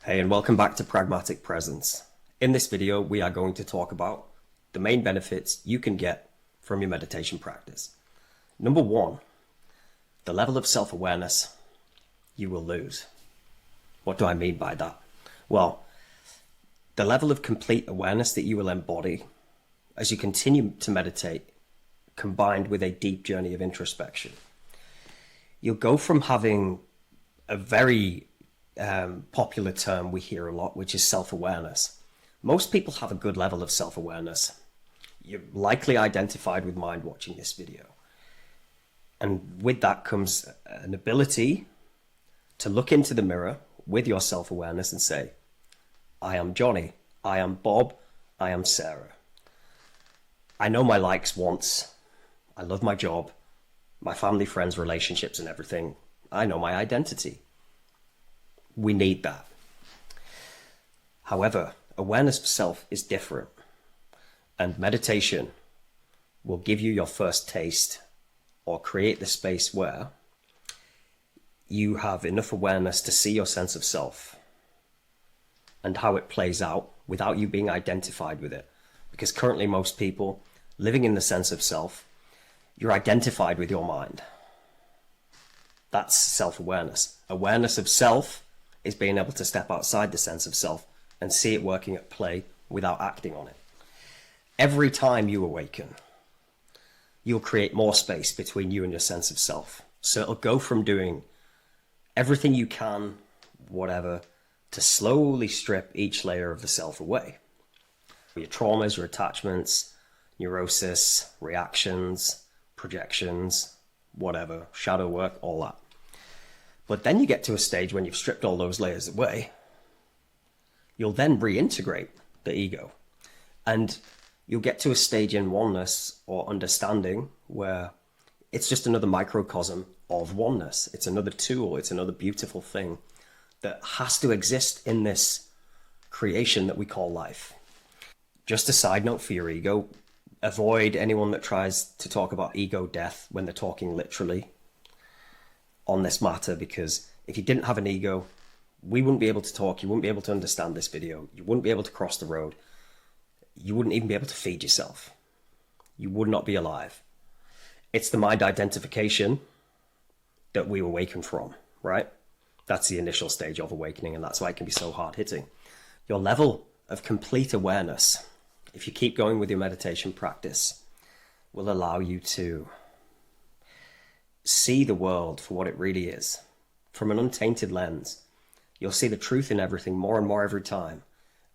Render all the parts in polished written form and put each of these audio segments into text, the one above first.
Hey, and welcome back to Pragmatic Presence. In this video, we are going to talk about the main benefits you can get from your meditation practice. Number one, the level of self-awareness you will lose. What do I mean by that? Well, the level of complete awareness that you will embody as you continue to meditate, combined with a deep journey of introspection. You'll go from having a very popular term we hear a lot, which is self-awareness. Most people have a good level of self-awareness. You're likely identified with mind watching this video. And with that comes an ability to look into the mirror with your self-awareness and say, I am Johnny, I am Bob, I am Sarah. I know my likes, wants, I love my job, my family, friends, relationships, and everything. I know my identity. We need that. However, awareness of self is different, and meditation will give you your first taste or create the space where you have enough awareness to see your sense of self and how it plays out without you being identified with it. Because currently most people living in the sense of self, you're identified with your mind. That's self-awareness. Awareness of self is being able to step outside the sense of self and see it working at play without acting on it. Every time you awaken, you'll create more space between you and your sense of self. So it'll go from doing everything you can, whatever, to slowly strip each layer of the self away. Your traumas, your attachments, neurosis, reactions, projections, whatever, shadow work, all that. But then you get to a stage when you've stripped all those layers away, you'll then reintegrate the ego. And you'll get to a stage in oneness or understanding where it's just another microcosm of oneness. It's another tool, it's another beautiful thing that has to exist in this creation that we call life. Just a side note for your ego, avoid anyone that tries to talk about ego death when they're talking literally on this matter, because if you didn't have an ego, we wouldn't be able to talk, you wouldn't be able to understand this video, you wouldn't be able to cross the road, you wouldn't even be able to feed yourself. You would not be alive. It's the mind identification that we awaken from, right? That's the initial stage of awakening, and that's why it can be so hard-hitting. Your level of complete awareness, if you keep going with your meditation practice, will allow you to see the world for what it really is, from an untainted lens. You'll see the truth in everything more and more every time,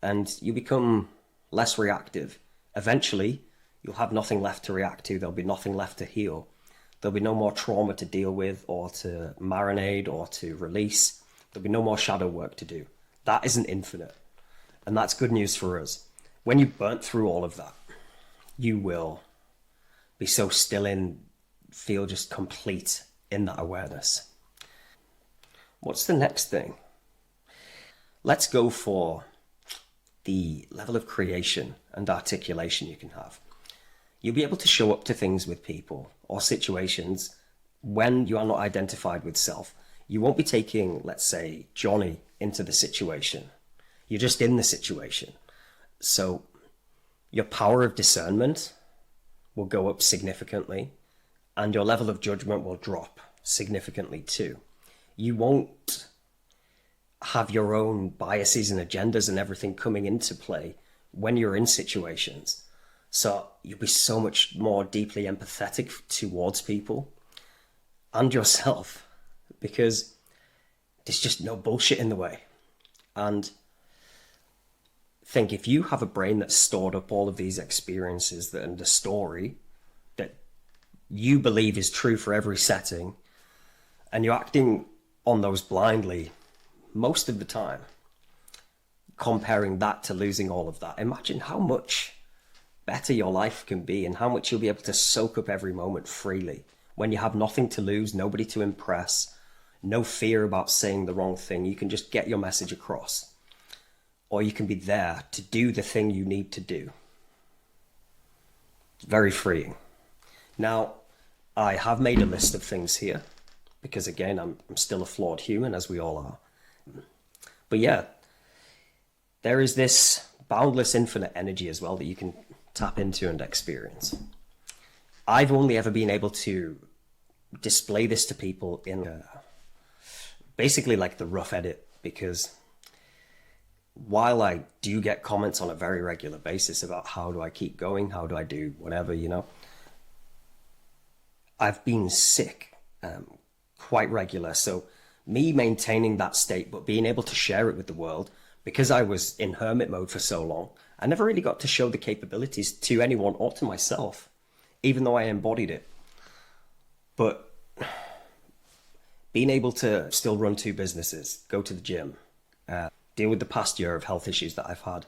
and you become less reactive. Eventually, you'll have nothing left to react to. There'll be nothing left to heal. There'll be no more trauma to deal with or to marinate or to release. There'll be no more shadow work to do. That isn't infinite, and that's good news for us. When you've burnt through all of that, you will be so still in, feel just complete in that awareness. What's the next thing? Let's go for the level of creation and articulation you can have. You'll be able to show up to things with people or situations when you are not identified with self. You won't be taking, let's say, Johnny into the situation. You're just in the situation. So your power of discernment will go up significantly, and your level of judgment will drop significantly too. You won't have your own biases and agendas and everything coming into play when you're in situations. So you'll be so much more deeply empathetic towards people and yourself, because there's just no bullshit in the way. And think, if you have a brain that's stored up all of these experiences and the story that you believe is true for every setting, and you're acting on those blindly most of the time, comparing that to losing all of that, imagine how much better your life can be and how much you'll be able to soak up every moment freely when you have nothing to lose, nobody to impress, no fear about saying the wrong thing. You can just get your message across, or you can be there to do the thing you need to do. It's very freeing. Now, I have made a list of things here because, again, I'm still a flawed human, as we all are. But yeah, there is this boundless infinite energy as well that you can tap into and experience. I've only ever been able to display this to people in basically like the rough edit, because while I do get comments on a very regular basis about how do I keep going, how do I do whatever, I've been sick quite regular. So me maintaining that state, but being able to share it with the world, because I was in hermit mode for so long, I never really got to show the capabilities to anyone or to myself, even though I embodied it. But being able to still run 2 businesses, go to the gym, deal with the past year of health issues that I've had,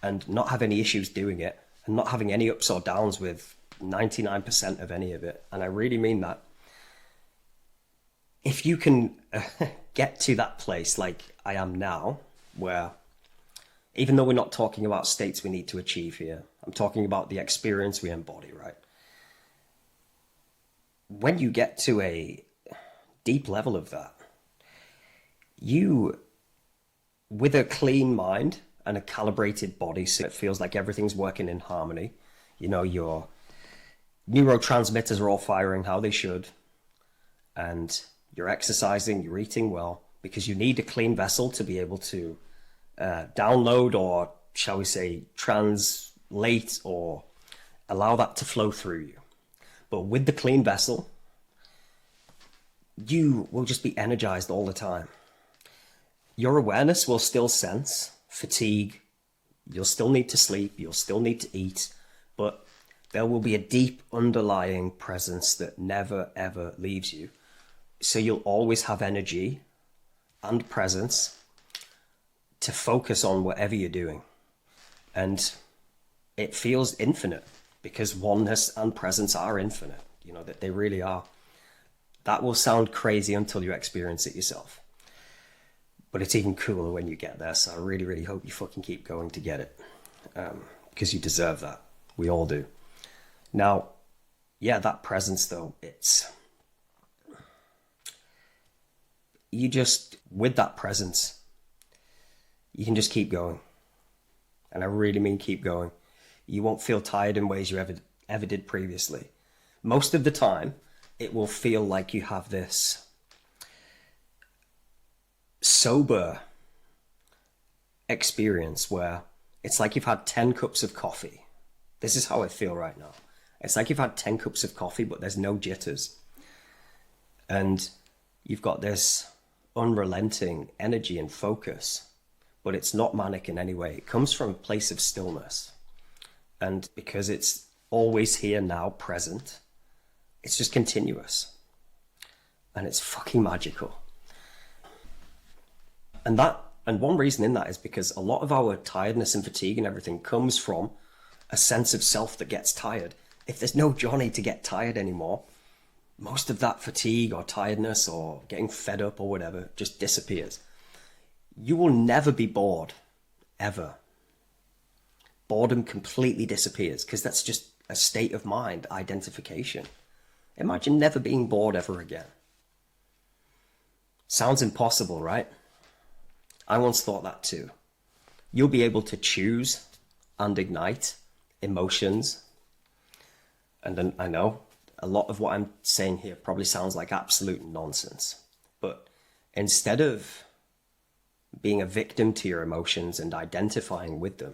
and not have any issues doing it, and not having any ups or downs with 99% of any of it. And I really mean that. If you can get to that place like I am now, where even though we're not talking about states we need to achieve here, I'm talking about the experience we embody, right? When you get to a deep level of that, you, with a clean mind and a calibrated body, so it feels like everything's working in harmony, your neurotransmitters are all firing how they should, and you're exercising, you're eating well, because you need a clean vessel to be able to download, or shall we say translate, or allow that to flow through you. But with the clean vessel, you will just be energized all the time. Your awareness will still sense fatigue. You'll still need to sleep. You'll still need to eat. But there will be a deep underlying presence that never, ever leaves you. So you'll always have energy and presence to focus on whatever you're doing. And it feels infinite, because oneness and presence are infinite, that they really are. That will sound crazy until you experience it yourself. But it's even cooler when you get there. So I really, really hope you fucking keep going to get it. Because you deserve that. We all do. Now, yeah, that presence though, you just, with that presence, you can just keep going. And I really mean keep going. You won't feel tired in ways you ever did previously. Most of the time, it will feel like you have this sober experience where it's like you've had 10 cups of coffee. This is how I feel right now. It's like you've had 10 cups of coffee, but there's no jitters. And you've got this unrelenting energy and focus, but it's not manic in any way. It comes from a place of stillness. And because it's always here now, present, it's just continuous. And it's fucking magical. And one reason in that is because a lot of our tiredness and fatigue and everything comes from a sense of self that gets tired. If there's no Johnny to get tired anymore, most of that fatigue or tiredness or getting fed up or whatever just disappears. You will never be bored, ever. Boredom completely disappears, because that's just a state of mind identification. Imagine never being bored ever again. Sounds impossible, right? I once thought that too. You'll be able to choose and ignite emotions. And then I know a lot of what I'm saying here probably sounds like absolute nonsense. But instead of being a victim to your emotions and identifying with them,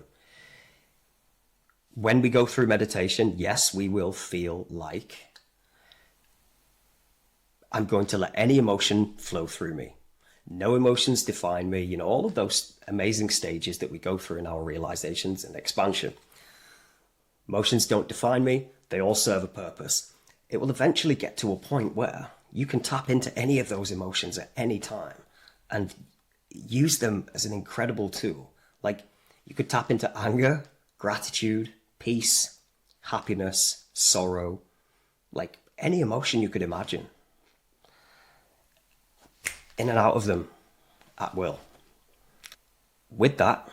when we go through meditation, yes, we will feel like I'm going to let any emotion flow through me. No emotions define me, all of those amazing stages that we go through in our realizations and expansion. Emotions don't define me, they all serve a purpose. It will eventually get to a point where you can tap into any of those emotions at any time and use them as an incredible tool. Like, you could tap into anger, gratitude, peace, happiness, sorrow, like any emotion you could imagine. In and out of them at will. With that,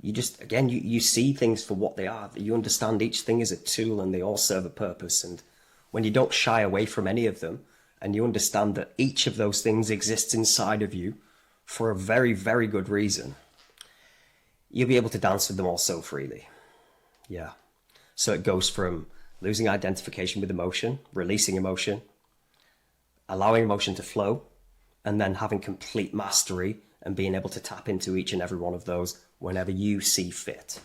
you just, again, you see things for what they are. You understand each thing is a tool and they all serve a purpose. And when you don't shy away from any of them, and you understand that each of those things exists inside of you for a very, very good reason, you'll be able to dance with them all so freely. Yeah. So it goes from losing identification with emotion, releasing emotion, allowing emotion to flow, and then having complete mastery and being able to tap into each and every one of those whenever you see fit.